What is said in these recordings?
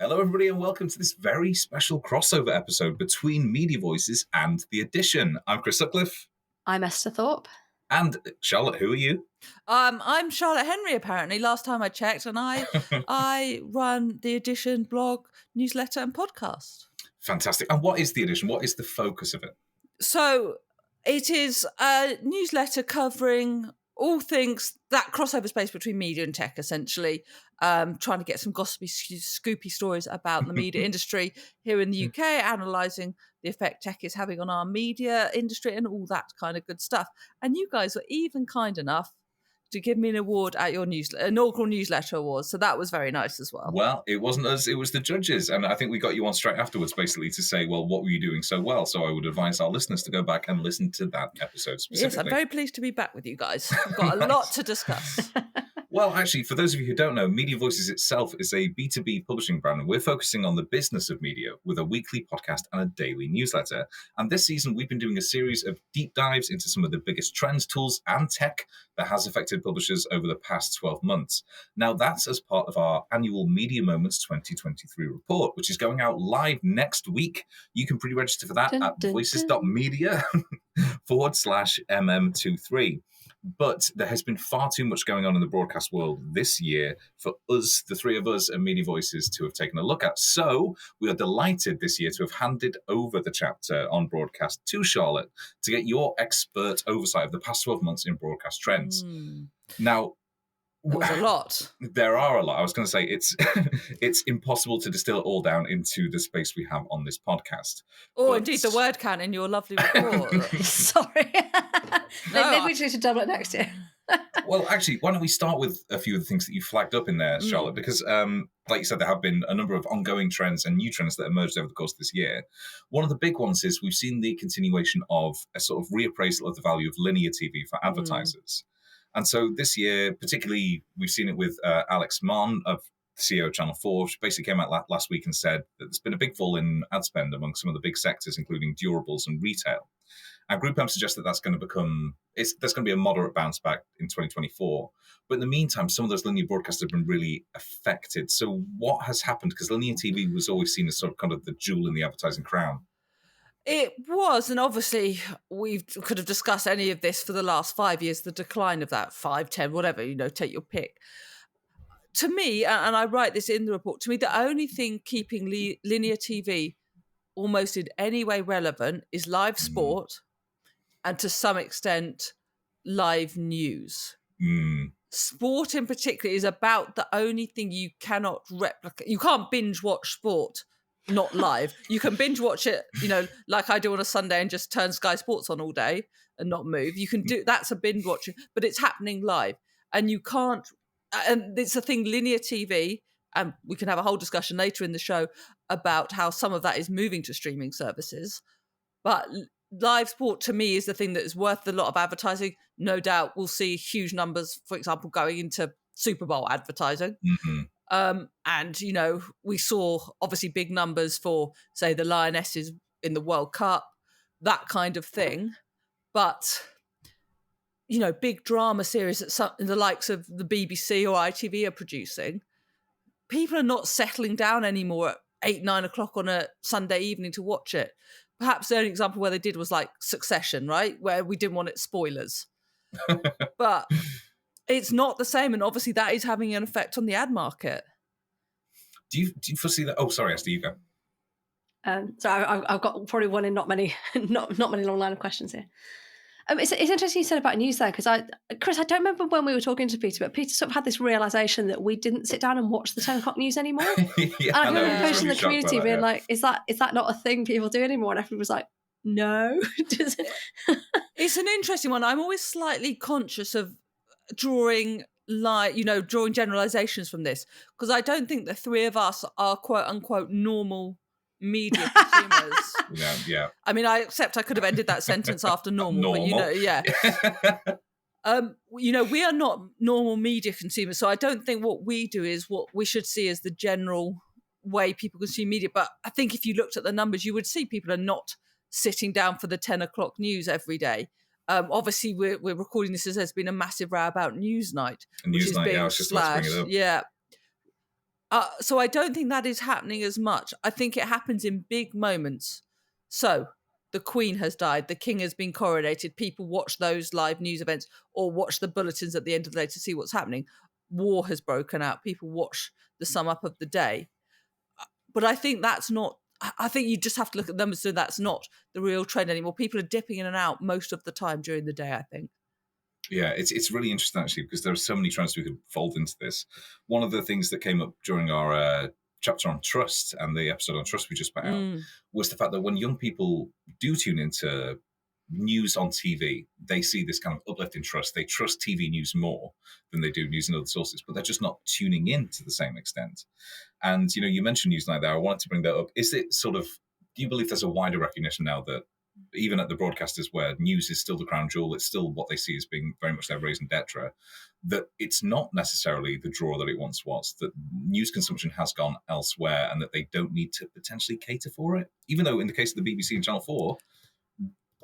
Hello, everybody, and welcome to this very special crossover episode between Media Voices and The Edition. I'm Chris Sutcliffe. I'm Esther Thorpe. And Charlotte, who are you? I'm Charlotte Henry, apparently, last time I checked, and I run The Edition blog, newsletter, and podcast. Fantastic. And what is The Edition? What is the focus of it? So it is a newsletter covering all things, that crossover space between media and tech, essentially, trying to get some gossipy, scoopy stories about the media industry here in the UK, analysing the effect tech is having on our media industry and all that kind of good stuff. And you guys were even kind enough to give me an award at your inaugural newsletter awards. So that was very nice as well. Well, it wasn't us, it was the judges. And I think we got you on straight afterwards, basically, to say, well, what were you doing so well? So I would advise our listeners to go back and listen to that episode specifically. Yes, I'm very pleased to be back with you guys. We've got a lot to discuss. Well, actually, for those of you who don't know, Media Voices itself is a B2B publishing brand, and we're focusing on the business of media with a weekly podcast and a daily newsletter. And this season, we've been doing a series of deep dives into some of the biggest trends, tools, and tech that has affected publishers over the past 12 months. Now, that's as part of our annual Media Moments 2023 report, which is going out live next week. You can pre-register for that at voices.media /MM23. But there has been far too much going on in the broadcast world this year for us, the three of us at Media Voices, to have taken a look at. So we are delighted this year to have handed over the chapter on broadcast to Charlotte to get your expert oversight of the past 12 months in broadcast trends. Now, there's a lot. There are a lot. I was going to say it's impossible to distill it all down into the space we have on this podcast. Indeed, the word count in your lovely report. Sorry. Maybe we should double it next year. Well, actually, why don't we start with a few of the things that you flagged up in there, Charlotte? Because, like you said, there have been a number of ongoing trends and new trends that emerged over the course of this year. One of the big ones is we've seen the continuation of a sort of reappraisal of the value of linear TV for advertisers. And so this year, particularly, we've seen it with Alex Mann, of the CEO of Channel 4, which basically came out last week and said that there's been a big fall in ad spend among some of the big sectors, including durables and retail. And GroupM suggests that there's going to be a moderate bounce back in 2024. But in the meantime, some of those linear broadcasts have been really affected. So what has happened? Because linear TV was always seen as sort of kind of the jewel in the advertising crown. It was, and obviously we could have discussed any of this for the last 5 years, the decline of that, 5, 10, whatever, take your pick. To me, and I write this in the report, to me, the only thing keeping linear TV almost in any way relevant is live sport and to some extent live news. Sport in particular is about the only thing you cannot replicate. You can't binge watch sport not live. You can binge watch it, like I do on a Sunday and just turn Sky Sports on all day and not move. You can do that's a binge watching, but it's happening live, and you can't. And it's a thing, linear TV, and we can have a whole discussion later in the show about how some of that is moving to streaming services. But live sport to me is the thing that is worth a lot of advertising. No doubt, we'll see huge numbers, for example, going into Super Bowl advertising. And, we saw obviously big numbers for, say, the Lionesses in the World Cup, that kind of thing. But, big drama series that the likes of the BBC or ITV are producing, people are not settling down anymore at 8, 9 o'clock on a Sunday evening to watch it. Perhaps the only example where they did was like Succession, right? Where we didn't want it spoilers. But it's not the same. And obviously that is having an effect on the ad market. Do you foresee that? Oh, sorry, Esther, you go. So I've got probably one in not many long line of questions here. It's interesting you said about news there, because Chris, I don't remember when we were talking to Peter, but Peter sort of had this realisation that we didn't sit down and watch the 10 o'clock news anymore. Yeah, and I remember posting in the community being yeah. like, is that not a thing people do anymore? And everyone was like, no. It's an interesting one. I'm always slightly conscious of drawing generalizations from this, because I don't think the three of us are quote unquote normal media consumers. Yeah. I mean, I accept I could have ended that sentence after normal. But we are not normal media consumers, so I don't think what we do is what we should see as the general way people consume media. But I think if you looked at the numbers, you would see people are not sitting down for the 10 o'clock news every day. Obviously, we're recording this as there's been a massive row about Newsnight. Newsnight, I was just about to bring it up. Yeah. So I don't think that is happening as much. I think it happens in big moments. So the Queen has died, the King has been coronated, people watch those live news events or watch the bulletins at the end of the day to see what's happening. War has broken out, people watch the sum up of the day. But I think that's not, I think you just have to look at them, so that's not the real trend anymore. People are dipping in and out most of the time during the day, I think. Yeah, it's really interesting actually, because there are so many trends we could fold into this. One of the things that came up during our chapter on trust and the episode on trust we just put out was the fact that when young people do tune into news on TV, they see this kind of uplift in trust. They trust TV news more than they do news in other sources, but they're just not tuning in to the same extent. And, you mentioned Newsnight there. I wanted to bring that up. Is it sort of, do you believe there's a wider recognition now that even at the broadcasters where news is still the crown jewel, it's still what they see as being very much their raison d'etre, that it's not necessarily the draw that it once was, that news consumption has gone elsewhere and that they don't need to potentially cater for it? Even though in the case of the BBC and Channel 4,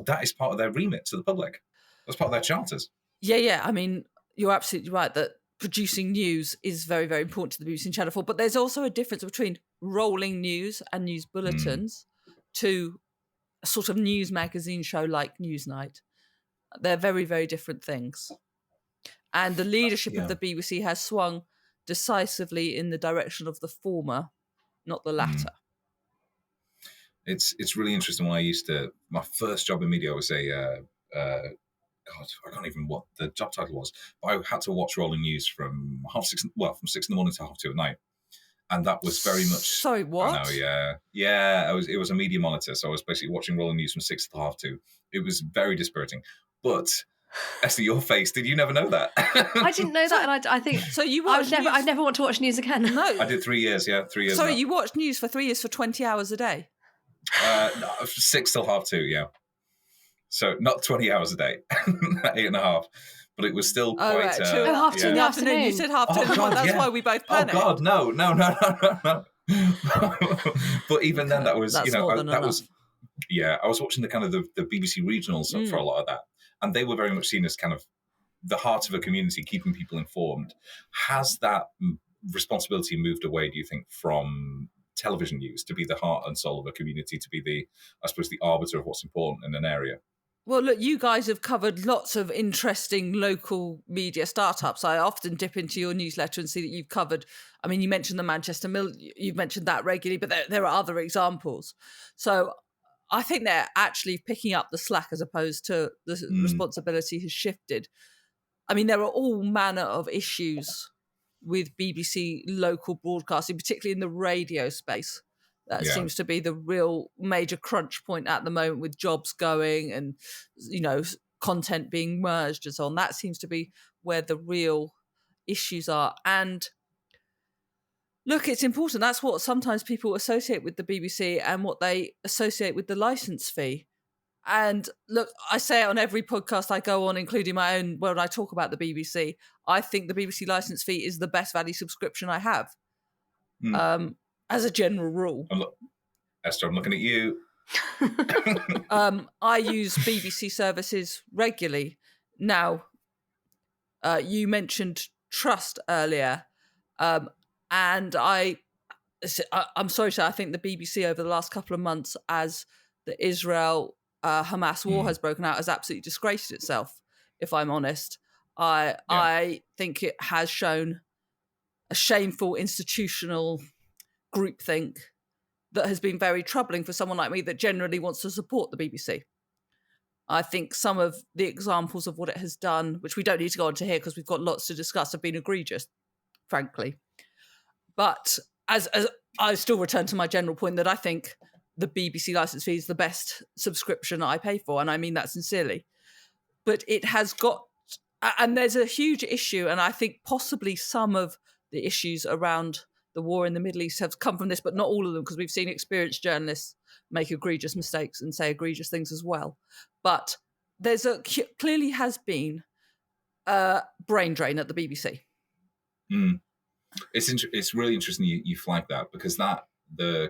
that is part of their remit to the public. That's part of their charters. Yeah. I mean, you're absolutely right that producing news is very, very important to the BBC and Channel 4, but there's also a difference between rolling news and news bulletins to a sort of news magazine show like Newsnight. They're very, very different things. And the leadership of the BBC has swung decisively in the direction of the former, not the latter. It's really interesting. When I used to, my first job in media was God, I can't even what the job title was, but I had to watch rolling news from from 6 in the morning to 2:30 at night. And that was very much... Sorry, what? I know, yeah. Yeah, it was a media monitor, so I was basically watching rolling news from 6 to 2:30. It was very dispiriting. But, Esther, your face, did you never know that? I didn't know that, and I think... So you watched I never want to watch news again. No. I did 3 years, 3 years. Sorry, you watched news for 3 years for 20 hours a day? No, 6 till 2:30, yeah. So not 20 hours a day, 8.5. But it was still quite... Right, 2:30 in the afternoon. You said 2:30. That's why we both panicked. Oh, God, no. But even then, that was... That's more than enough. Was... Yeah, I was watching the kind of the BBC regionals for a lot of that. And they were very much seen as kind of the heart of a community, keeping people informed. Has that responsibility moved away, do you think, from television news to be the heart and soul of a community, to be the arbiter of what's important in an area? Well, look, you guys have covered lots of interesting local media startups. I often dip into your newsletter and see that you've covered, I mean, you mentioned the Manchester Mill, you've mentioned that regularly, but there are other examples. So I think they're actually picking up the slack as opposed to the responsibility has shifted. I mean, there are all manner of issues with BBC local broadcasting, particularly in the radio space. That seems to be the real major crunch point at the moment, with jobs going and, content being merged and so on. That seems to be where the real issues are. And look, it's important. That's what sometimes people associate with the BBC and what they associate with the licence fee. And look, I say it on every podcast I go on, including my own, when I talk about the BBC. I think the BBC licence fee is the best value subscription I have. As a general rule. Esther, I'm looking at you. I use BBC services regularly. Now, you mentioned trust earlier, and I'm sorry to say, I think the BBC over the last couple of months, as the Israel-Hamas war has broken out, has absolutely disgraced itself, if I'm honest. I think it has shown a shameful institutional groupthink that has been very troubling for someone like me that generally wants to support the BBC. I think some of the examples of what it has done, which we don't need to go on to here because we've got lots to discuss, have been egregious, frankly. But as I still return to my general point that I think the BBC licence fee is the best subscription I pay for, and I mean that sincerely. But it has got, and there's a huge issue, and I think possibly some of the issues around the war in the Middle East have come from this, but not all of them, because we've seen experienced journalists make egregious mistakes and say egregious things as well. But there's clearly has been a brain drain at the BBC. It's really interesting you flag that, because that the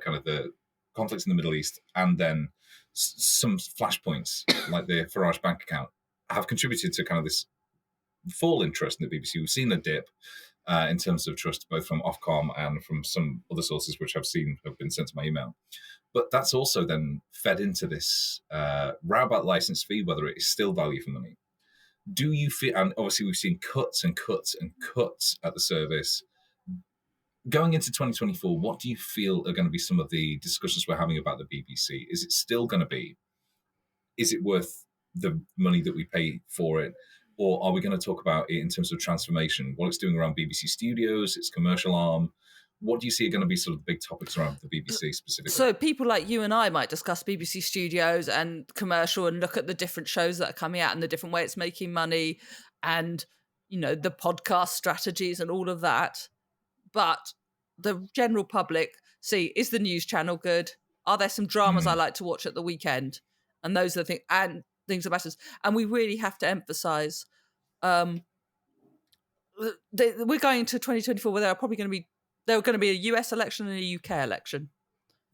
conflicts in the Middle East and then some flashpoints like the Farage bank account have contributed to kind of this fall in trust in the BBC. We've seen a dip. in terms of trust, both from Ofcom and from some other sources which I've seen have been sent to my email. But that's also then fed into this row about license fee, whether it is still value for money. Do you feel, and obviously we've seen cuts and cuts and cuts at the service. Going into 2024, what do you feel are going to be some of the discussions we're having about the BBC? Is it still going to be, is it worth the money that we pay for it? Or are we going to talk about it in terms of transformation, what it's doing around BBC Studios, its commercial arm? What do you see are going to be sort of big topics around the BBC specifically? So people like you and I might discuss BBC Studios and commercial and look at the different shows that are coming out and the different way it's making money and, you know, the podcast strategies and all of that. But the general public see, is the news channel good? Are there some dramas I like to watch at the weekend? And those are the things, and things that matters. And we really have to emphasize, we're going to 2024 where there are going to be a US election and a UK election.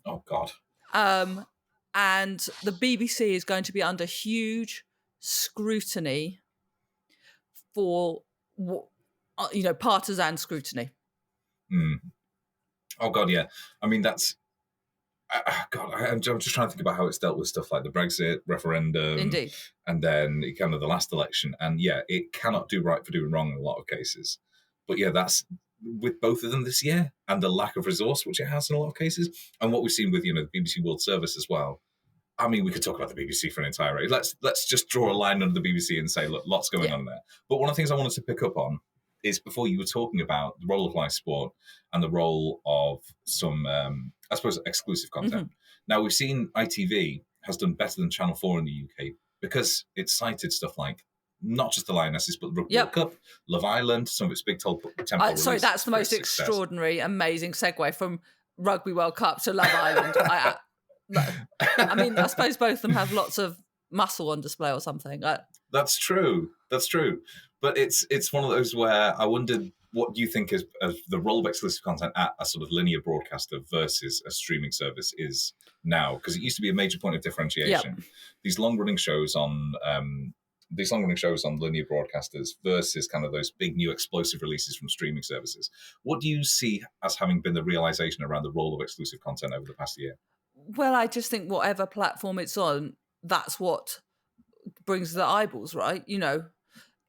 Oh, God. And the BBC is going to be under huge scrutiny for, partisan scrutiny. Oh, God, yeah. I mean, that's... God, I'm just trying to think about how it's dealt with stuff like the Brexit referendum. Indeed. And then kind of the last election. And yeah, it cannot do right for doing wrong in a lot of cases. But yeah, that's with both of them this year and the lack of resource, which it has in a lot of cases. And what we've seen with, the BBC World Service as well. I mean, we could talk about the BBC for an entire age. Let's just draw a line under the BBC and say, look, lots going on there. But one of the things I wanted to pick up on is before you were talking about the role of live sport and the role of some, I suppose, exclusive content. Now, we've seen ITV has done better than Channel 4 in the UK because it's cited stuff like not just the Lionesses, but the Rugby World Cup, Love Island, some of its big tempo sorry, that's the most extraordinary, amazing segue from Rugby World Cup to Love Island. I mean, I suppose both of them have lots of muscle on display or something. That's true. But it's one of those where I wondered, what do you think is the role of exclusive content at a sort of linear broadcaster versus a streaming service is now? Because it used to be a major point of differentiation. These long-running shows on linear broadcasters versus kind of those big new explosive releases from streaming services. What do you see as having been the realization around the role of exclusive content over the past year? Well, I just think whatever platform it's on, that's what brings the eyeballs, right?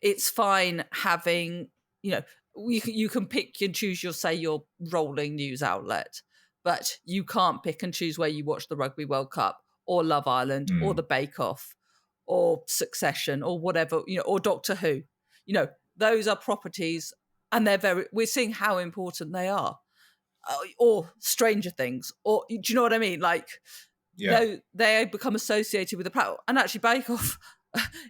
It's fine having, you can pick and choose your rolling news outlet, but you can't pick and choose where you watch the Rugby World Cup or Love Island or the Bake Off or Succession or whatever, or Doctor Who. Those are properties and we're seeing how important they are. Or Stranger Things, or do you know what I mean? They become associated with the platform. And actually, Bake Off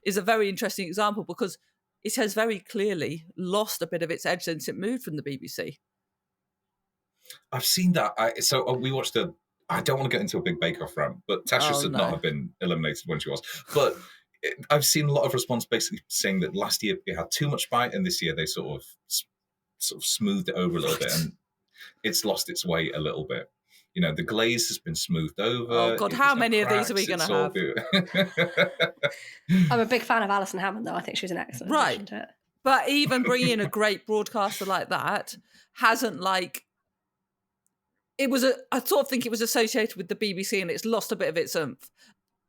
is a very interesting example because it has very clearly lost a bit of its edge since it moved from the BBC. I've seen that. We watched I don't want to get into a big Bake Off rant, but Tasha should not have been eliminated when she was. But I've seen a lot of response basically saying that last year it had too much bite, and this year they sort of smoothed it over a little bit, and it's lost its way a little bit. The glaze has been smoothed over. Oh, God, how many of these are we going to have? I'm a big fan of Alison Hammond, though. I think she was an excellent addition to it. But even bringing in a great broadcaster like that hasn't, I sort of think it was associated with the BBC and it's lost a bit of its oomph.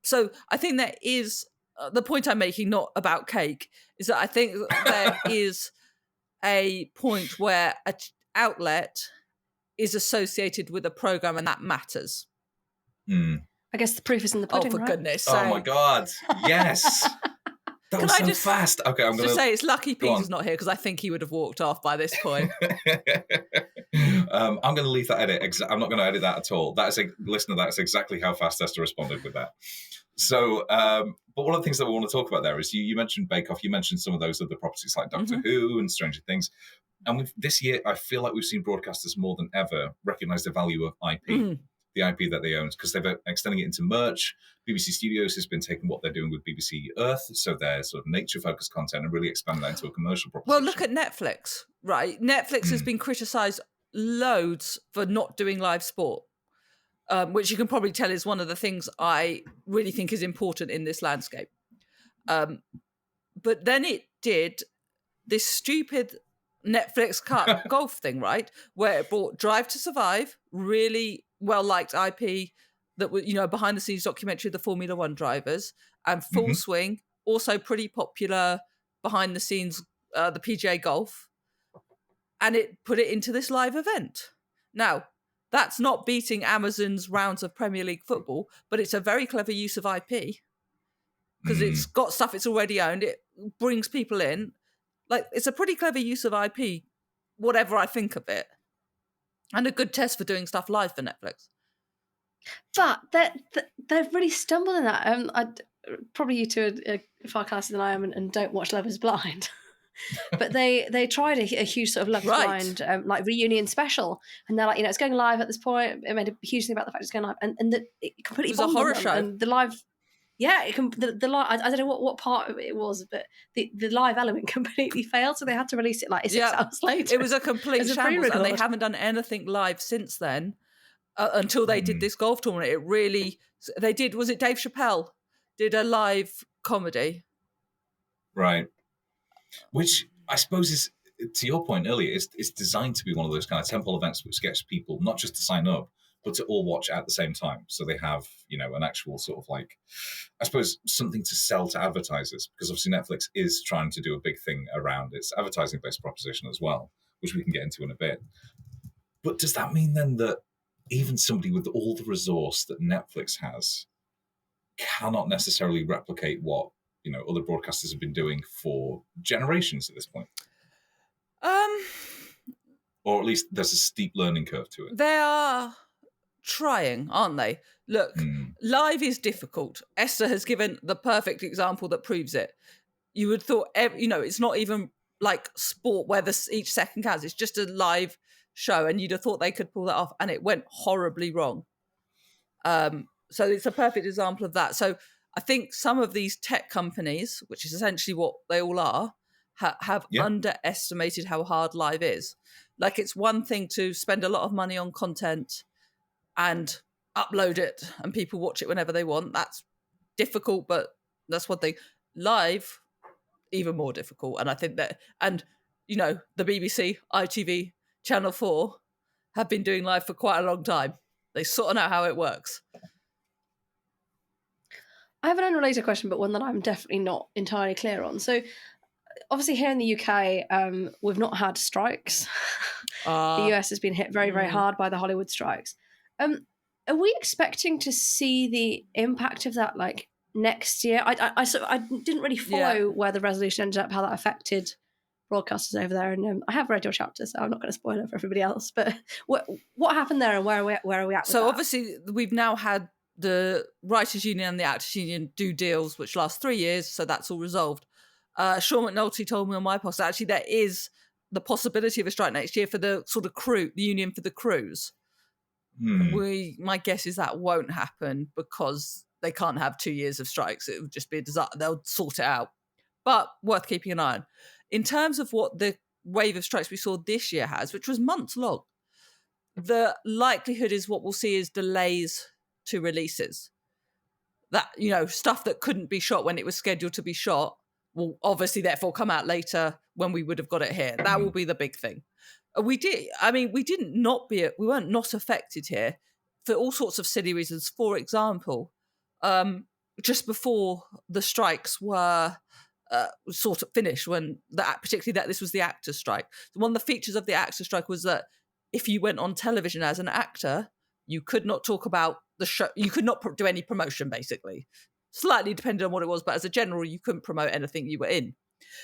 So I think there is, the point I'm making, not about cake, is that I think there is a point where an outlet is associated with a program and that matters. I guess the proof is in the pudding, for right? goodness sake. Oh my God, yes. That was so fast. Okay, I'm going to say it's lucky Peter's not here because I think he would have walked off by this point. I'm going to leave that edit. I'm not going to edit that at all. That's exactly how fast Esther responded with that. So, but one of the things that we want to talk about there is you mentioned Bake Off, you mentioned some of those other properties like Doctor Who and Stranger Things. And this year, I feel like we've seen broadcasters more than ever recognize the value of IP, the IP that they own, because they've been extending it into merch. BBC Studios has been taking what they're doing with BBC Earth, so their sort of nature-focused content, and really expanding that into a commercial proposition. Well, look at Netflix, right? Netflix has been criticised loads for not doing live sport, which you can probably tell is one of the things I really think is important in this landscape. But then it did this stupid Netflix cut golf thing, right? Where it brought Drive to Survive, really well-liked IP that was, behind-the-scenes documentary of the Formula One drivers, and Full Swing, also pretty popular behind-the-scenes, the PGA Golf, and it put it into this live event. Now, that's not beating Amazon's rounds of Premier League football, but it's a very clever use of IP because it's got stuff it's already owned. It brings people in. Like, it's a pretty clever use of IP, whatever I think of it. And a good test for doing stuff live for Netflix. But they've really stumbled in that. Probably you two are far classier than I am and don't watch Love is Blind. But they tried a huge sort of Love is Blind like reunion special. And they're like, it's going live at this point. It made a huge thing about the fact it's going live. And it completely was a horror show. And the live... Yeah, the live. I don't know what part of it was, but the live element completely failed, so they had to release it like 6 hours later. It was a complete shambles, and they haven't done anything live since then until they did this golf tournament. It really, they did. Was it Dave Chappelle did a live comedy? Right, which I suppose is, to your point earlier, is designed to be one of those kind of temple events which gets people not just to sign up, but to all watch at the same time. So they have, an actual sort of like, I suppose, something to sell to advertisers, because obviously Netflix is trying to do a big thing around its advertising-based proposition as well, which we can get into in a bit. But does that mean then that even somebody with all the resource that Netflix has cannot necessarily replicate what, other broadcasters have been doing for generations at this point? Or at least there's a steep learning curve to it. They are trying, aren't they? Look, live is difficult. Esther has given the perfect example that proves it. You would thought, it's not even like sport where each second counts. It's just a live show, and you'd have thought they could pull that off, and it went horribly wrong. So it's a perfect example of that. So I think some of these tech companies, which is essentially what they all are, have underestimated how hard live is. Like, it's one thing to spend a lot of money on content and upload it and people watch it whenever they want. That's difficult, but that's one thing. Live, even more difficult. And I think that, and, the BBC, ITV, Channel 4 have been doing live for quite a long time. They sort of know how it works. I have an unrelated question, but one that I'm definitely not entirely clear on. So, obviously here in the UK, we've not had strikes. The US has been hit very, very hard by the Hollywood strikes. Are we expecting to see the impact of that like next year? I didn't really follow where the resolution ended up, how that affected broadcasters over there, and I have read your chapter, so I'm not going to spoil it for everybody else. But what happened there, and where are we at? So obviously we've now had the Writers' Union and the Actors' Union do deals which last 3 years, so that's all resolved. Sean McNulty told me on my post that actually there is the possibility of a strike next year for the sort of crew, the union for the crews. My guess is that won't happen because they can't have 2 years of strikes. It would just be a disaster. They'll sort it out. But worth keeping an eye on. In terms of what the wave of strikes we saw this year has, which was months long, the likelihood is what we'll see is delays to releases. That, stuff that couldn't be shot when it was scheduled to be shot will obviously therefore come out later when we would have got it here. That will be the big thing. We weren't not affected here for all sorts of silly reasons. For example, just before the strikes were sort of finished, when particularly that this was the actors' strike. So one of the features of the actors' strike was that if you went on television as an actor, you could not talk about the show. You could not do any promotion, basically. Slightly depended on what it was, but as a general, you couldn't promote anything you were in.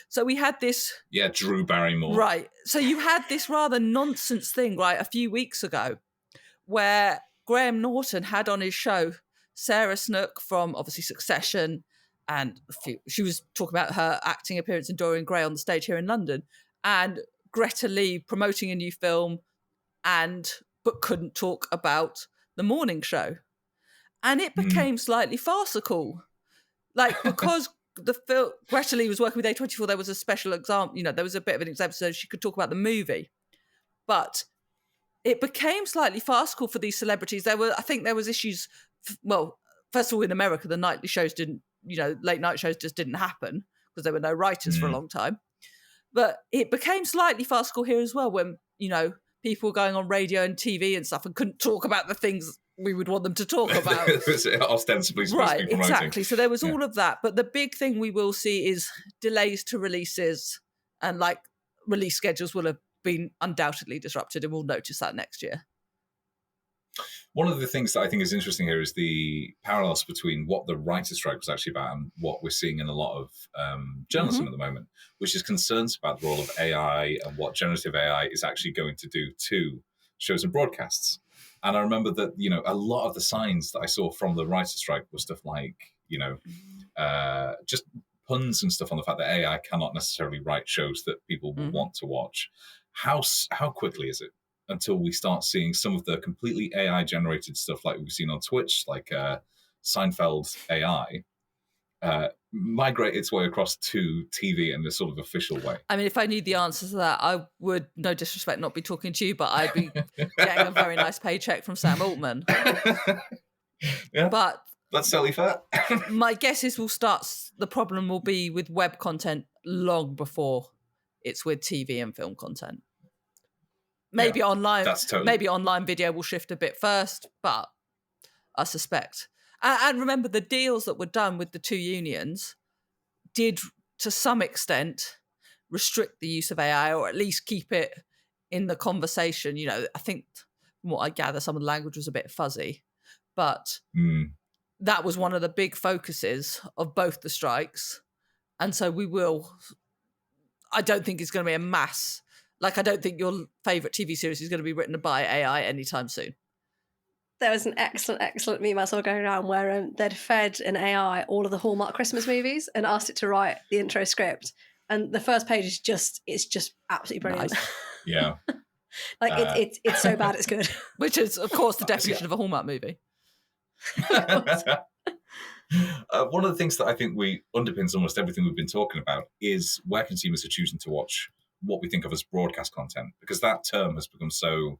So we had this... Yeah, Drew Barrymore. Right. So you had this rather nonsense thing, right, a few weeks ago, where Graham Norton had on his show Sarah Snook from, obviously, Succession, and she was talking about her acting appearance in Dorian Gray on the stage here in London, and Greta Lee promoting a new film, but couldn't talk about the morning show. And it became slightly farcical. Like, because Greta Lee was working with A24, there was a special example, there was a bit of an example so she could talk about the movie. But it became slightly farcical for these celebrities. There was issues, well, first of all, in America, the nightly shows didn't, late night shows just didn't happen because there were no writers for a long time. But it became slightly farcical here as well when, people were going on radio and TV and stuff and couldn't talk about the things we would want them to talk about. It's ostensibly supposed to be promoting. Exactly. So there was all of that. But the big thing we will see is delays to releases, and release schedules will have been undoubtedly disrupted, and we'll notice that next year. One of the things that I think is interesting here is the parallels between what the writer's strike was actually about and what we're seeing in a lot of journalism at the moment, which is concerns about the role of AI and what generative AI is actually going to do to shows and broadcasts. And I remember that, a lot of the signs that I saw from the writer's strike were stuff like, just puns and stuff on the fact that AI cannot necessarily write shows that people will want to watch. How quickly is it until we start seeing some of the completely AI-generated stuff like we've seen on Twitch, like Seinfeld's AI, migrate its way across to TV in a sort of official way? I mean, if I knew the answer to that, I would, no disrespect, not be talking to you, but I'd be getting a very nice paycheck from Sam Altman. Yeah, but that's totally fair. My guess is the problem will be with web content long before it's with TV and film content. Maybe online. Maybe online video will shift a bit first, but I suspect. And remember, the deals that were done with the two unions did, to some extent, restrict the use of AI, or at least keep it in the conversation. I think, from what I gather, some of the language was a bit fuzzy, but that was one of the big focuses of both the strikes. And so I don't think it's going to be a mass. I don't think your favourite TV series is going to be written by AI anytime soon. There was an excellent meme I saw going around where they'd fed an AI all of the Hallmark Christmas movies and asked it to write the intro script. And the first page is just absolutely brilliant. Nice. Yeah. It's so bad it's good. Which is, of course, the definition of a Hallmark movie. One of the things that I think underpins almost everything we've been talking about is where consumers are choosing to watch what we think of as broadcast content, because that term has become so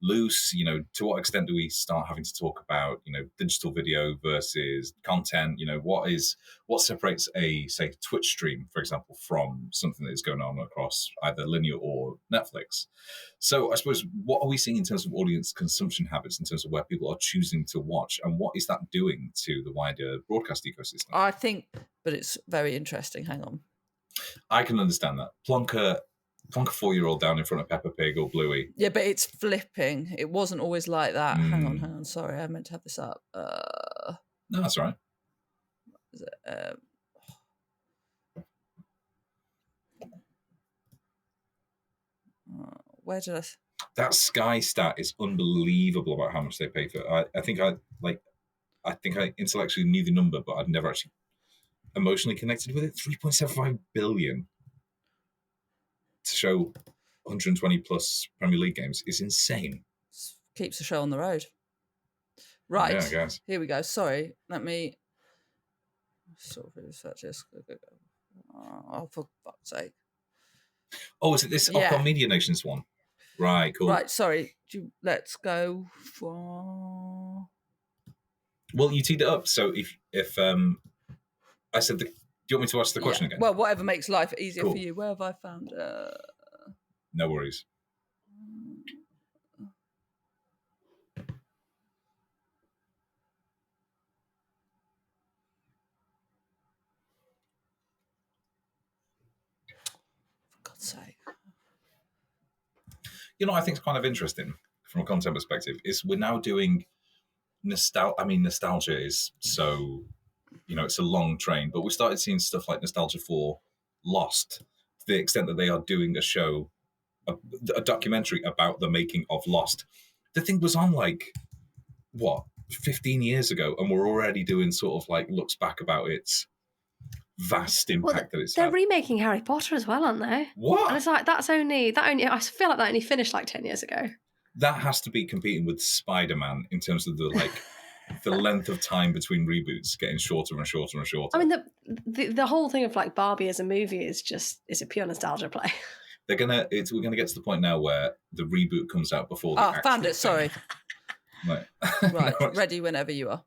loose. To what extent do we start having to talk about, digital video versus content? What separates a, say, Twitch stream, for example, from something that is going on across either linear or Netflix? So I suppose, what are we seeing in terms of audience consumption habits, in terms of where people are choosing to watch, and what is that doing to the wider broadcast ecosystem? I think, but it's very interesting. Hang on. I can understand that. Plonk a 4-year-old down in front of Peppa Pig or Bluey. Yeah, but it's flipping. It wasn't always like that. Hang on. Sorry, I meant to have this up. No, that's all right. Is it, where did I? That Sky stat is unbelievable about how much they pay for it. I think I intellectually knew the number, but I'd never actually emotionally connected with it. 3.75 billion to show 120 plus Premier League games is insane. Keeps the show on the road. Right. Yeah, I guess. Here we go. Sorry. Let me sort of research this. Oh, for fuck's sake. Oh, is it this Opcom Media Nations one? Right, cool. Right, sorry. Let's go for... Well, you teed it up. So if I said do you want me to ask the question again? Well, whatever makes life easier for you. Where have I found? No worries. For God's sake. I think it's kind of interesting from a content perspective is we're now doing nostalgia. I mean, nostalgia is so... it's a long train, but we started seeing stuff like nostalgia for Lost, to the extent that they are doing a show, a documentary about the making of Lost. The thing was on 15 years ago, and we're already doing sort of looks back about its vast impact that it's they're had. remaking Harry Potter as well, aren't they? What? And it's I feel like that only finished 10 years ago. That has to be competing with Spider-Man in terms of the the length of time between reboots getting shorter and shorter and shorter. I mean, the whole thing of Barbie as a movie is a pure nostalgia play. We're gonna get to the point now where the reboot comes out before the I found it. Sorry. Right. Right. Ready whenever you are.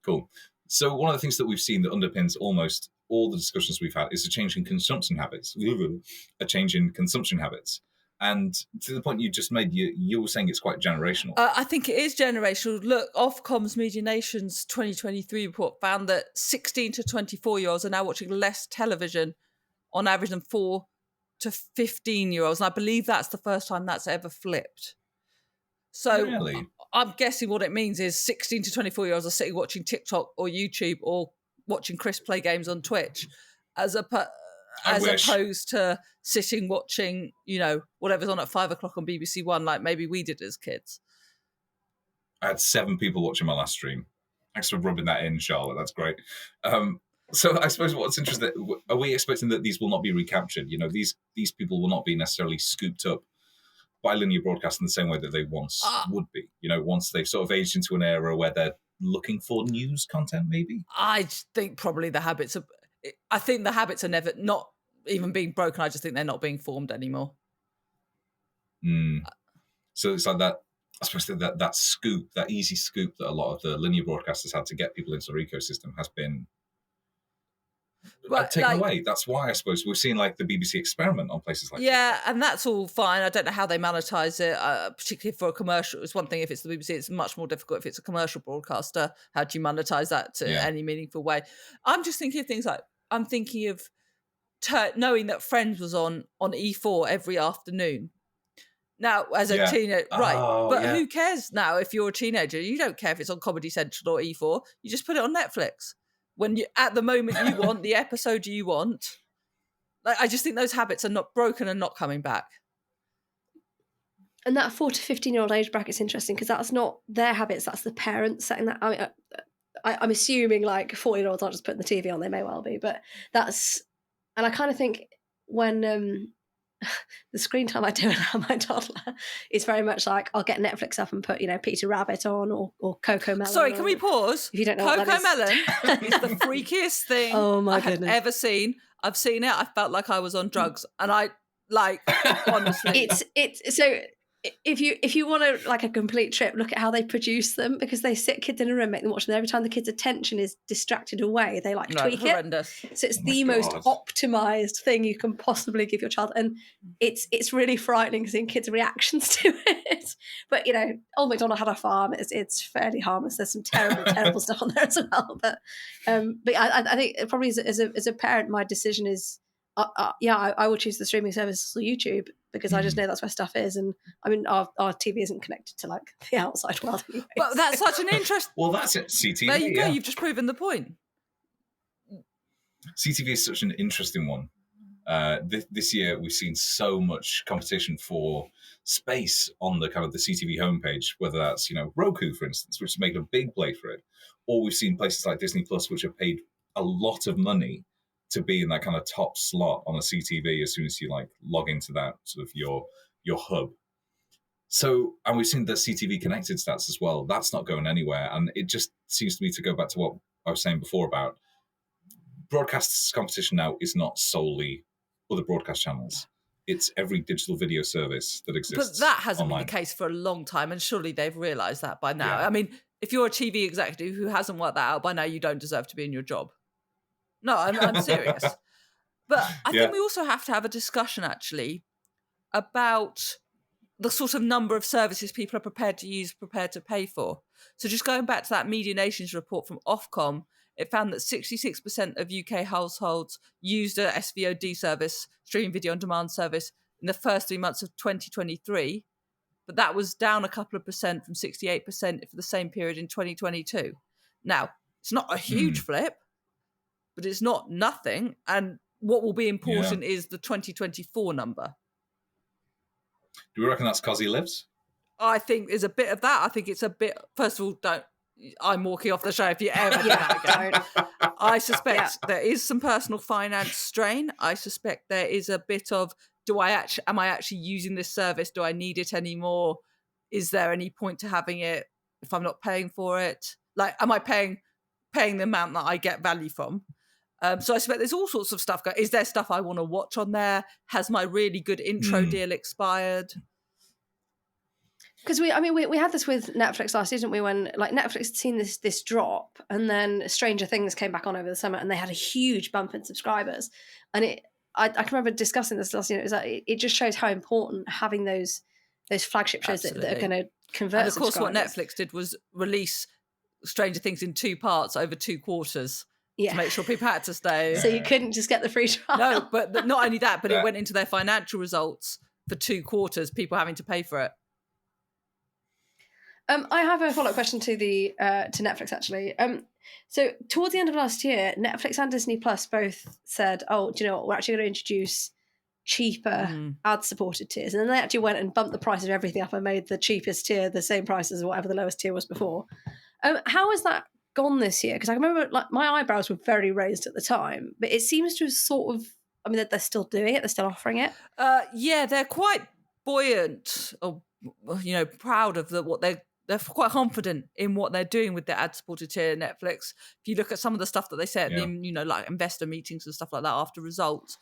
Cool. So one of the things that we've seen that underpins almost all the discussions we've had is a change in consumption habits. A change in consumption habits. And to the point you just made, you were saying it's quite generational. I think it is generational. Look, Ofcom's Media Nations 2023 report found that 16 to 24-year-olds are now watching less television on average than 4 to 15-year-olds. And I believe that's the first time that's ever flipped. So really? I'm guessing what it means is 16 to 24-year-olds are sitting watching TikTok or YouTube or watching Chris play games on Twitch as opposed to sitting watching, whatever's on at 5 o'clock on BBC One, like maybe we did as kids. I had 7 people watching my last stream. Thanks for rubbing that in, Charlotte. That's great. So I suppose what's interesting, are we expecting that these will not be recaptured? These people will not be necessarily scooped up by linear broadcast in the same way that they once would be. Once they've sort of aged into an era where they're looking for news content, maybe? I think probably I think the habits are never, not even being broken. I just think they're not being formed anymore. So it's like that, I suppose that scoop, that easy scoop that a lot of the linear broadcasters had to get people into their ecosystem has been taken away. That's why I suppose we're seeing like the BBC experiment on places like TikTok. And that's all fine. I don't know how they monetize it, particularly for a commercial. It's one thing if it's the BBC, it's much more difficult if it's a commercial broadcaster. How do you monetize that to any meaningful way? I'm just thinking of things like, I'm thinking of knowing that Friends was on E4 every afternoon. Now, as a teenager, who cares now if you're a teenager? You don't care if it's on Comedy Central or E4. You just put it on Netflix. When you, at the moment you want, the episode you want. Like, I just think those habits are not broken and not coming back. And that 4 to 15-year-old age bracket's interesting because that's not their habits, that's the parents setting that. I mean, I'm assuming like 40-year-olds aren't just putting the TV on, they may well be, but that's, and I kind of think when the screen time I do allow my toddler is very much like I'll get Netflix up and put, Peter Rabbit on or Coco Melon. Sorry, can we pause? If you don't know Coco what that Melon is the freakiest thing I have ever seen. I've seen it. I felt like I was on drugs, and I honestly, it's so. If you want to like a complete trip, look at how they produce them because they sit kids in a room, make them watch them. Every time the kid's attention is distracted away, they tweak horrendous. it. So it's the most optimized thing you can possibly give your child, and it's really frightening seeing kids' reactions to it. But Old MacDonald had a farm. It's fairly harmless. There's some terrible stuff on there as well. But I think probably as a parent, my decision is. I would choose the streaming service or YouTube because I just know that's where stuff is, and I mean our TV isn't connected to like the outside world anyway. But that's such an interest. Well, that's it. CTV. There you go. You've just proven the point. CTV is such an interesting one. This year we've seen so much competition for space on the kind of the CTV homepage, whether that's Roku, for instance, which has made a big play for it, or we've seen places like Disney Plus, which have paid a lot of money to be in that kind of top slot on a CTV as soon as you log into that sort of your hub. So, and we've seen the CTV connected stats as well. That's not going anywhere. And it just seems to me to go back to what I was saying before about broadcast competition now is not solely other broadcast channels. It's every digital video service that exists. But that hasn't online. been the case for a long time. And surely they've realised that by now. Yeah. I mean, if you're a TV executive who hasn't worked that out by now, you don't deserve to be in your job. No, I'm serious. But I think we also have to have a discussion, actually, about the sort of number of services people are prepared to use, prepared to pay for. So just going back to that Media Nations report from Ofcom, it found that 66% of UK households used a SVOD service, streaming video on demand service, in the first 3 months of 2023. But that was down a couple of percent from 68% for the same period in 2022. Now, it's not a huge flip, but it's not nothing. And what will be important is the 2024 number. Do we reckon that's because he lives? I think there's a bit of that. I think it's a bit, first of all, I'm walking off the show if you ever do that again. I suspect there is some personal finance strain. I suspect there is a bit of, am I actually using this service? Do I need it anymore? Is there any point to having it if I'm not paying for it? Like, am I paying the amount that I get value from? So I expect there's all sorts of stuff. Is there stuff I want to watch on there? Has my really good intro deal expired? Because we had this with Netflix last year, didn't we? When like Netflix had seen this drop, and then Stranger Things came back on over the summer, and they had a huge bump in subscribers. And I can remember discussing this last year. It was like, it just shows how important having those flagship shows that are going to convert. And of course, what subscribers. Netflix did was release Stranger Things in 2 parts over 2 quarters to make sure people had to stay. So you couldn't just get the free trial. No, but not only that, but it went into their financial results for 2 quarters, people having to pay for it. I have a follow-up question to Netflix, actually. So towards the end of last year, Netflix and Disney Plus both said, "Oh, do you know what? We're actually going to introduce cheaper ad-supported tiers." And then they actually went and bumped the price of everything up and made the cheapest tier the same price as whatever the lowest tier was before. How has that gone this year? Because I remember, like, my eyebrows were very raised at the time, but it seems to have sort of, I mean, they're still doing it, they're still offering it. Yeah, they're quite buoyant, or proud of what they're quite confident in what they're doing with their ad-supported tier Netflix. If you look at some of the stuff that they say at like investor meetings and stuff like that after results,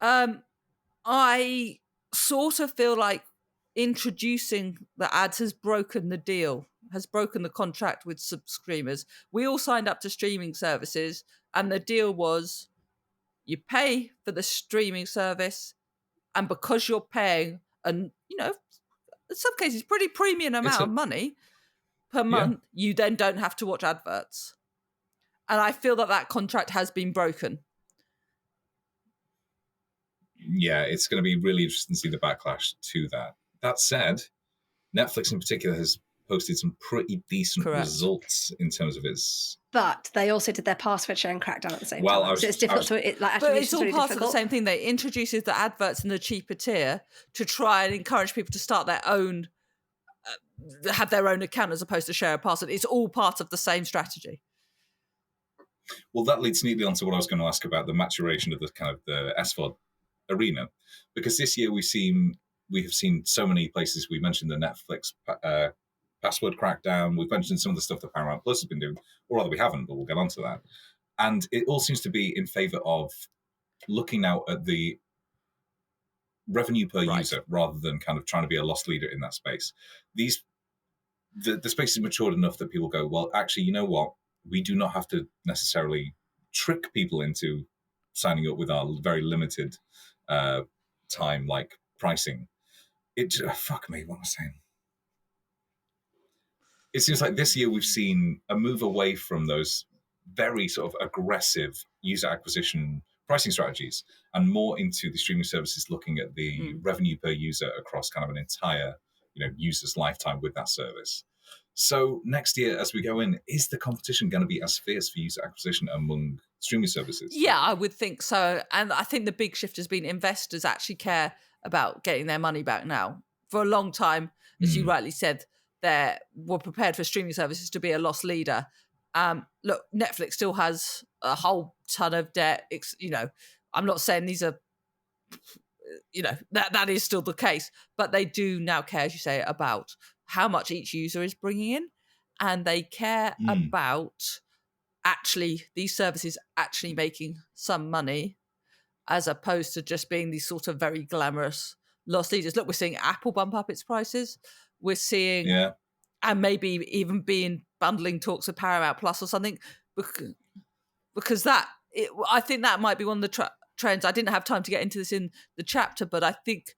I sort of feel like introducing the ads has broken the deal, has broken the contract with subscribers. We all signed up to streaming services, and the deal was you pay for the streaming service, and because you're paying in some cases pretty premium amount of money per month, you then don't have to watch adverts. And I feel that contract has been broken. Yeah, it's going to be really interesting to see the backlash to that. That said, Netflix in particular has posted some pretty decent results in terms of its... But they also did their password sharing crackdown at the same time. So it's difficult to... But it's all part of the same thing. They introduced the adverts in the cheaper tier to try and encourage people to start their own... have their own account as opposed to share a password. It's all part of the same strategy. Well, that leads neatly onto what I was going to ask about the maturation of the kind of the SVOD arena, because this year we have seen so many places. We mentioned the Netflix password crackdown. We've mentioned some of the stuff that Paramount Plus has been doing, or rather we haven't, but we'll get onto that. And it all seems to be in favor of looking now at the revenue per user rather than kind of trying to be a loss leader in that space. The space is matured enough that people go, well, actually, you know what? We do not have to necessarily trick people into signing up with our very limited time, like pricing. Fuck me, what am I saying? It seems like this year we've seen a move away from those very sort of aggressive user acquisition pricing strategies and more into the streaming services looking at the revenue per user across kind of an entire user's lifetime with that service. So next year, as we go in, is the competition going to be as fierce for user acquisition among streaming services? Yeah, I would think so. And I think the big shift has been investors actually care about getting their money back now. For a long time, as you rightly said, they were prepared for streaming services to be a loss leader. Look, Netflix still has a whole ton of debt. I'm not saying these are, that is still the case, but they do now care, as you say, about how much each user is bringing in, and they care about actually these services actually making some money, as opposed to just being these sort of very glamorous loss leaders. Look, we're seeing Apple bump up its prices. We're seeing, and maybe even being bundling talks with Paramount Plus or something, because I think that might be one of the trends. I didn't have time to get into this in the chapter, but I think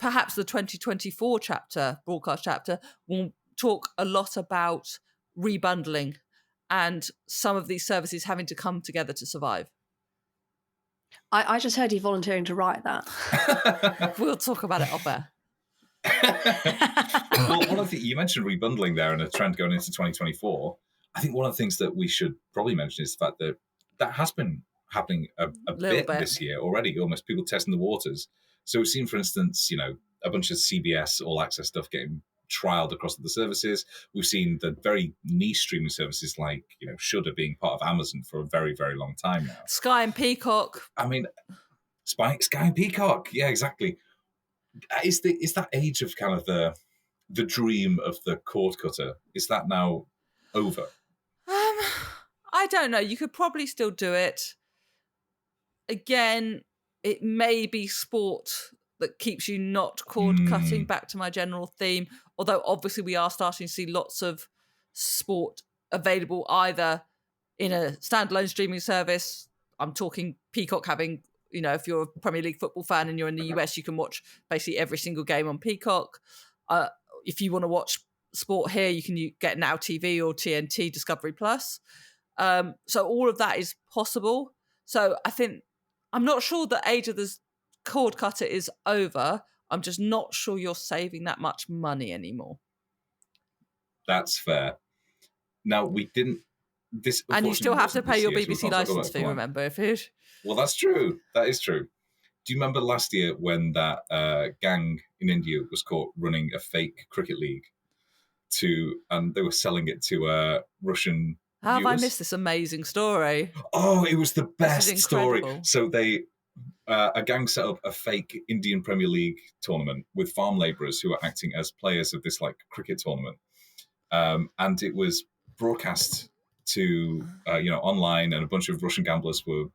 perhaps the 2024 broadcast chapter, will talk a lot about rebundling and some of these services having to come together to survive. I just heard you volunteering to write that. We'll talk about it off air. Well, one of the, you mentioned rebundling there and a trend going into 2024. I think one of the things that we should probably mention is the fact that has been happening a bit this year already, almost people testing the waters. So we've seen, for instance, a bunch of CBS All Access stuff getting trialed across the services. We've seen the very niche streaming services like, Shudder being part of Amazon for a very, very long time now. Sky and Peacock. I mean, Sky and Peacock. Yeah, exactly. Is that age of kind of the dream of the cord cutter, is that now over? I don't know. You could probably still do it. Again, it may be sport that keeps you not cord cutting, back to my general theme, Although obviously we are starting to see lots of sport available either in a standalone streaming service. I'm talking Peacock having, if you're a Premier League football fan and you're in the US, you can watch basically every single game on Peacock. If you want to watch sport here, you can get Now TV or TNT Discovery Plus. So all of that is possible. So I'm not sure the age of the cord cutter is over. I'm just not sure you're saving that much money anymore. That's fair. Now, we didn't... This, and you still have to pay your BBC license fee, remember? Well, that's true. That is true. Do you remember last year when that gang in India was caught running a fake cricket league and they were selling it to Russian How viewers? have I missed this amazing story? Oh, it was the best story. So a gang set up a fake Indian Premier League tournament with farm labourers who were acting as players of this cricket tournament. And it was broadcast to online, and a bunch of Russian gamblers were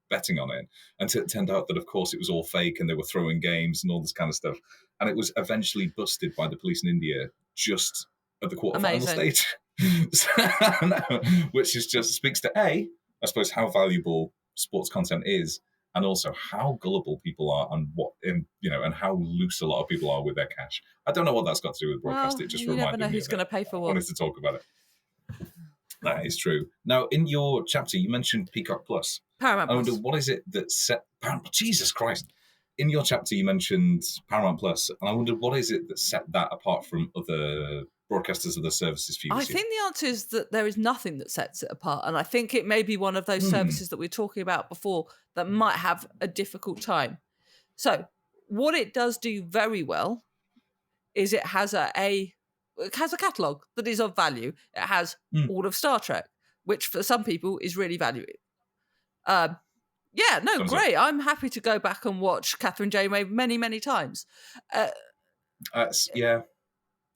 betting on it. And it turned out that, of course, it was all fake, and they were throwing games and all this kind of stuff. And it was eventually busted by the police in India just at the quarterfinal stage, which is just speaks to I suppose, how valuable sports content is, and also how gullible people are, and how loose a lot of people are with their cash. I don't know what that's got to do with broadcast. It just reminded me. You never know who's going to pay for what. I wanted to talk about it. That is true. Now, in your chapter, you mentioned Peacock Plus. Paramount Plus. I wonder, what is it that set... Jesus Christ. In your chapter, you mentioned Paramount Plus, and I wondered, what is it that set that apart from other broadcasters, other services for you? I think the answer is that there is nothing that sets it apart, and I think it may be one of those services that we were talking about before that might have a difficult time. So, what it does do very well is it has a catalogue that is of value. It has all of Star Trek, which for some people is really valuable. Great. I'm happy to go back and watch Catherine Janeway many, many times.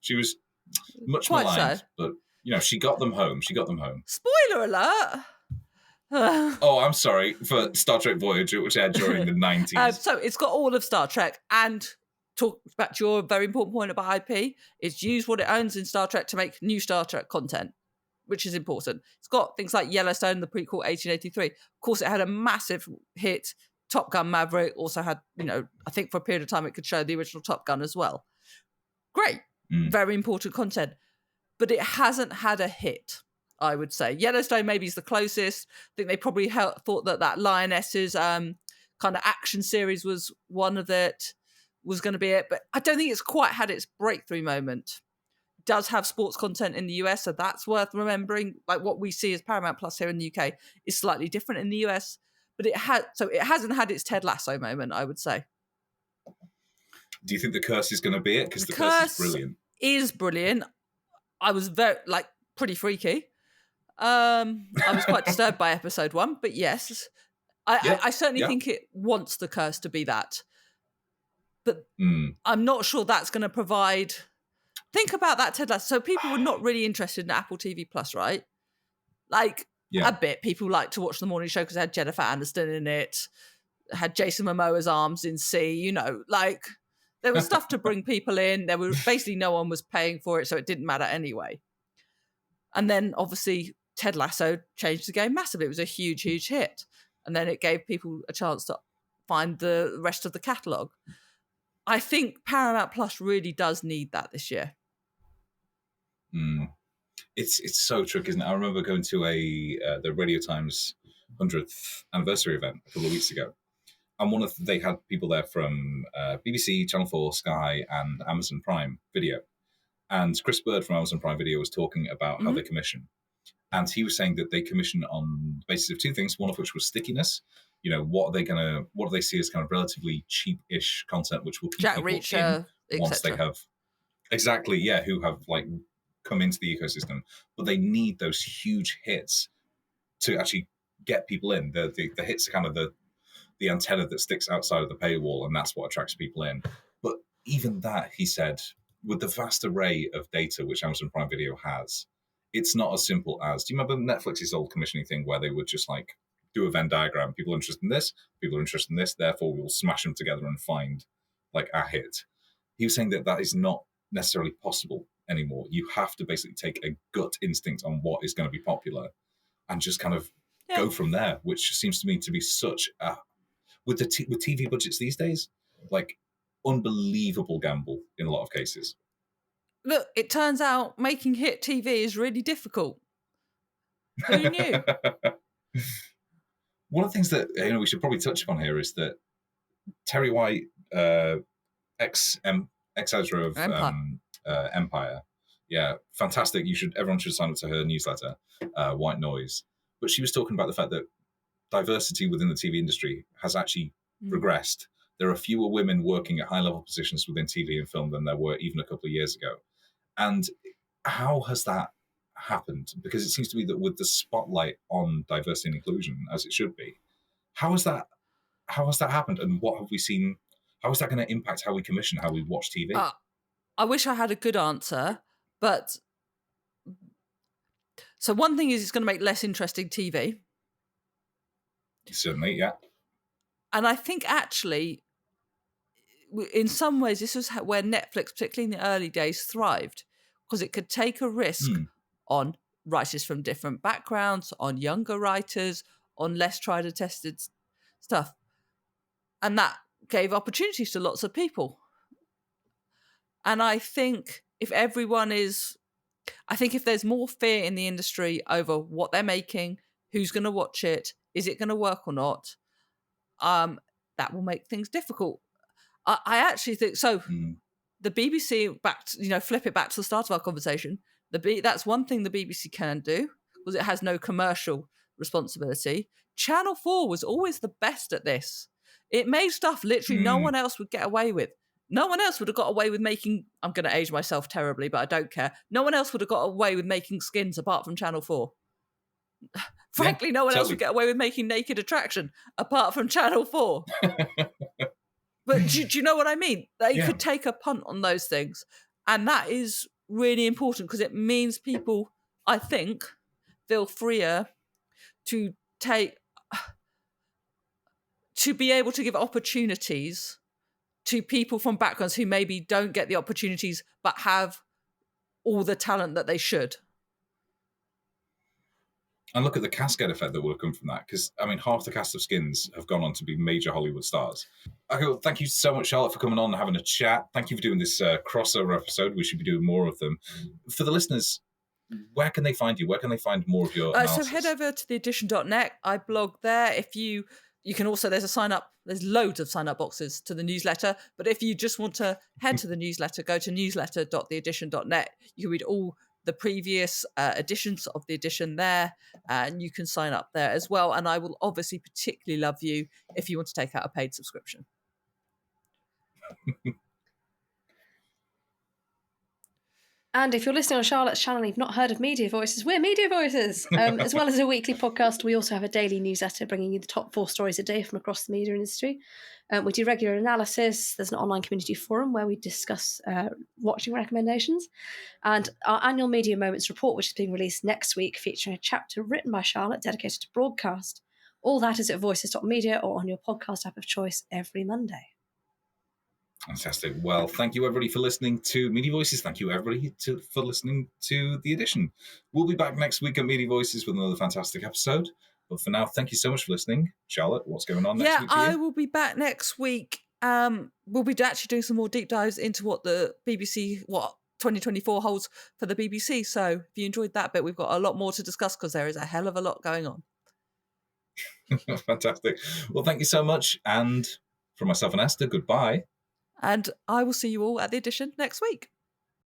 She was much maligned, but she got them home. Spoiler alert. Oh, I'm sorry for Star Trek Voyager, which aired during the 90s. So it's got all of Star Trek, and talk back to your very important point about IP. It's used what it owns in Star Trek to make new Star Trek content, which is important. It's got things like Yellowstone, the prequel 1883. Of course, it had a massive hit. Top Gun Maverick also had, I think for a period of time it could show the original Top Gun as well. Great. Very important content. But it hasn't had a hit, I would say. Yellowstone maybe is the closest. I think they probably thought that Lioness's kind of action series was one of it, was going to be it. But I don't think it's quite had its breakthrough moment. It does have sports content in the US, so that's worth remembering. Like what we see as Paramount Plus here in the UK is slightly different in the US. But it hasn't had its Ted Lasso moment, I would say. Do you think The Curse is going to be it? Because The Curse is brilliant. Is brilliant. I was pretty freaky. I was quite disturbed by episode 1, but yes, I certainly think it wants The Curse to be that. But I'm not sure that's going to provide. Think about that, Ted Lasso. So people were not really interested in Apple TV Plus, right? A bit. People like to watch the morning show because it had Jennifer Aniston in it, had Jason Momoa's arms in C. There was stuff to bring people in. There was basically no one was paying for it, so it didn't matter anyway. And then obviously Ted Lasso changed the game massively. It was a huge, huge hit. And then it gave people a chance to find the rest of the catalogue. I think Paramount Plus really does need that this year. It's so tricky, isn't it? I remember going to the Radio Times 100th anniversary event a couple of weeks ago. And they had people there from BBC, Channel 4, Sky, and Amazon Prime Video. And Chris Bird from Amazon Prime Video was talking about how they commission. And he was saying that they commission on the basis of two things, one of which was stickiness. What do they see as kind of relatively cheap-ish content, which will keep Jack people Reacher, in once they have... Exactly, yeah, who have come into the ecosystem. But they need those huge hits to actually get people in. The hits are kind of the antenna that sticks outside of the paywall, and that's what attracts people in. But even that, he said, with the vast array of data which Amazon Prime Video has, it's not as simple as... Do you remember Netflix's old commissioning thing where they would just do a Venn diagram? People are interested in this, people are interested in this, therefore we'll smash them together and find a hit. He was saying that is not necessarily possible anymore. You have to basically take a gut instinct on what is going to be popular and just kind of go from there, which seems to me to be such a, with TV budgets these days, like unbelievable gamble in a lot of cases. Look, it turns out making hit TV is really difficult. Who knew? One of the things that we should probably touch upon here is that Terry White, ex-Ezra of Empire, yeah, fantastic. Everyone should sign up to her newsletter, White Noise. But she was talking about the fact that diversity within the TV industry has actually regressed. There are fewer women working at high-level positions within TV and film than there were even a couple of years ago. And how has that happened? Because it seems to be that with the spotlight on diversity and inclusion, as it should be, how has that happened? And what have we seen? How is that going to impact how we commission, how we watch TV? I wish I had a good answer, but so one thing is it's going to make less interesting TV. Certainly, yeah. And I think actually, in some ways, this was where Netflix, particularly in the early days, thrived, because it could take a risk on writers from different backgrounds, on younger writers, on less tried and tested stuff. And that gave opportunities to lots of people. And I think if there's more fear in the industry over what they're making, who's going to watch it, is it going to work or not, that will make things difficult. I actually think so. The BBC, flip it back to the start of our conversation. That's one thing the BBC can do, because it has no commercial responsibility. Channel 4 was always the best at this. It made stuff literally no one else would get away with. No one else would have got away with making, I'm going to age myself terribly, but I don't care. No one else would have got away with making Skins apart from Channel 4. Frankly, no one else would get away with making Naked Attraction apart from Channel 4. But do you know what I mean? They could take a punt on those things. And that is really important, because it means people, I think, feel freer to be able to give opportunities to people from backgrounds who maybe don't get the opportunities but have all the talent that they should. And look at the cascade effect that will come from that, because, I mean, half the cast of Skins have gone on to be major Hollywood stars. Okay, well, thank you so much, Charlotte, for coming on and having a chat. Thank you for doing this crossover episode. We should be doing more of them. For the listeners, where can they find you? Where can they find more of your analysis? So head over to theedition.net. I blog there. If you can also, there's a sign up, there's loads of sign up boxes to the newsletter. But if you just want to head to the newsletter, go to newsletter.theedition.net. You can read all the previous editions of the edition there, and you can sign up there as well. And I will obviously particularly love you if you want to take out a paid subscription. And if you're listening on Charlotte's channel and you've not heard of Media Voices, we're Media Voices. As well as a weekly podcast, we also have a daily newsletter bringing you the top 4 stories a day from across the media industry. We do regular analysis. There's an online community forum where we discuss watching recommendations. And our annual Media Moments report, which is being released next week, featuring a chapter written by Charlotte dedicated to broadcast. All that is at voices.media or on your podcast app of choice every Monday. Fantastic. Well, thank you, everybody, for listening to Media Voices. Thank you, everybody, for listening to The Edition. We'll be back next week at Media Voices with another fantastic episode. But for now, thank you so much for listening. Charlotte, what's going on next week for you? I will be back next week. We'll be actually doing some more deep dives into what the BBC, 2024 holds for the BBC. So if you enjoyed that bit, we've got a lot more to discuss, because there is a hell of a lot going on. Fantastic. Well, thank you so much. And from myself and Esther, goodbye. And I will see you all at The Edition next week.